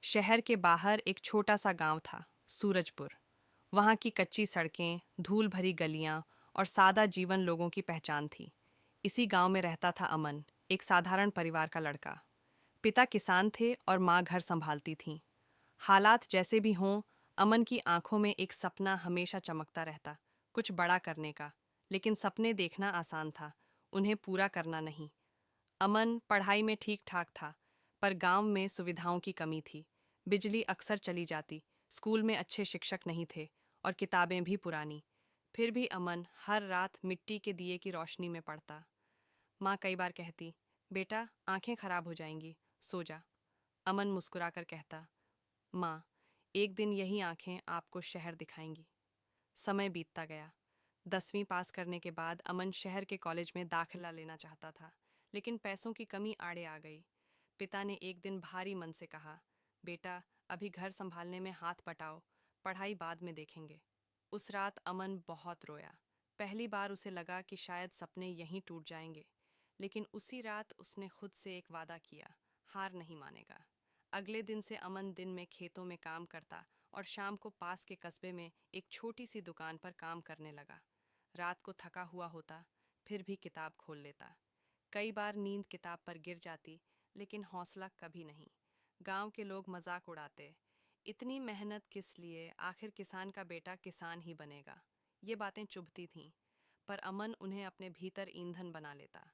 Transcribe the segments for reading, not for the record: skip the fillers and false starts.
शहर के बाहर एक छोटा सा गांव था, सूरजपुर। वहाँ की कच्ची सड़कें, धूल भरी गलियां और सादा जीवन लोगों की पहचान थी। इसी गांव में रहता था अमन, एक साधारण परिवार का लड़का। पिता किसान थे और माँ घर संभालती थीं। हालात जैसे भी हों, अमन की आंखों में एक सपना हमेशा चमकता रहता, कुछ बड़ा करने का। लेकिन सपने देखना आसान था, उन्हें पूरा करना नहीं। अमन पढ़ाई में ठीक ठाक था, पर गांव में सुविधाओं की कमी थी। बिजली अक्सर चली जाती, स्कूल में अच्छे शिक्षक नहीं थे और किताबें भी पुरानी। फिर भी अमन हर रात मिट्टी के दिए की रोशनी में पढ़ता। माँ कई बार कहती, बेटा आंखें खराब हो जाएंगी, सो जा। अमन मुस्कुराकर कहता, माँ, एक दिन यही आंखें आपको शहर दिखाएंगी। समय बीतता गया। 10वीं पास करने के बाद अमन शहर के कॉलेज में दाखिला लेना चाहता था, लेकिन पैसों की कमी आड़े आ गई। पिता ने एक दिन भारी मन से कहा, बेटा अभी घर संभालने में हाथ बटाओ, पढ़ाई बाद में देखेंगे। उस रात अमन बहुत रोया। पहली बार उसे लगा कि शायद सपने यहीं टूट जाएंगे। लेकिन उसी रात उसने खुद से एक वादा किया, हार नहीं मानेगा। अगले दिन से अमन दिन में खेतों में काम करता और शाम को पास के कस्बे में एक छोटी सी दुकान पर काम करने लगा। रात को थका हुआ होता, फिर भी किताब खोल लेता। कई बार नींद किताब पर गिर जाती, लेकिन हौसला कभी नहीं। गांव के लोग मजाक उड़ाते, इतनी मेहनत किस लिए, आखिर किसान का बेटा किसान ही बनेगा। ये बातें चुभती थीं, पर अमन उन्हें अपने भीतर ईंधन बना लेता।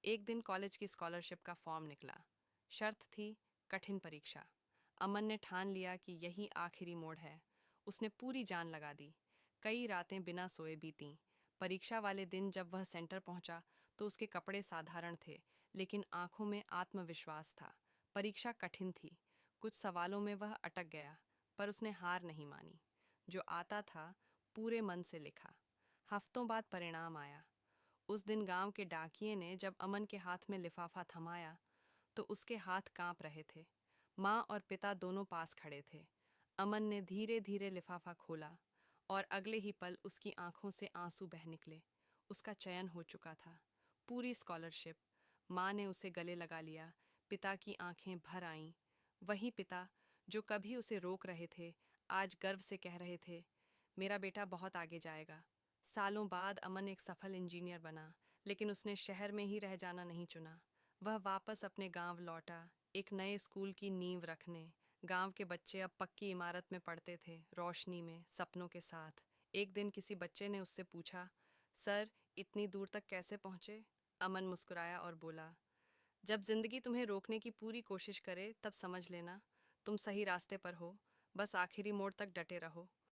एक दिन कॉलेज की स्कॉलरशिप का फॉर्म निकला। शर्त थी कठिन परीक्षा। अमन ने ठान लिया कि यही आखिरी मोड़ है। उसने पूरी जान लगा दी। कई रातें बिना सोए बीतीं। परीक्षा वाले दिन जब वह सेंटर पहुंचा तो उसके कपड़े साधारण थे, लेकिन आंखों में आत्मविश्वास था। परीक्षा कठिन थी। कुछ सवालों में वह अटक गया, पर उसने हार नहीं मानी। जो आता था पूरे मन से लिखा। हफ्तों बाद परिणाम आया। उस दिन गांव के डाकिये ने जब अमन के हाथ में लिफाफा थमाया तो उसके हाथ कांप रहे थे। माँ और पिता दोनों पास खड़े थे। अमन ने धीरे धीरे लिफाफा खोला और अगले ही पल उसकी आंखों से आंसू बह निकले। उसका चयन हो चुका था, पूरी स्कॉलरशिप। माँ ने उसे गले लगा लिया। पिता की आंखें भर आईं। वही पिता जो कभी उसे रोक रहे थे, आज गर्व से कह रहे थे, मेरा बेटा बहुत आगे जाएगा। सालों बाद अमन एक सफल इंजीनियर बना, लेकिन उसने शहर में ही रह जाना नहीं चुना। वह वापस अपने गांव लौटा, एक नए स्कूल की नींव रखने। गांव के बच्चे अब पक्की इमारत में पढ़ते थे, रोशनी में, सपनों के साथ। एक दिन किसी बच्चे ने उससे पूछा, सर इतनी दूर तक कैसे पहुंचे? अमन मुस्कुराया और बोला, जब जिंदगी तुम्हें रोकने की पूरी कोशिश करे तब समझ लेना तुम सही रास्ते पर हो। बस आखिरी मोड़ तक डटे रहो।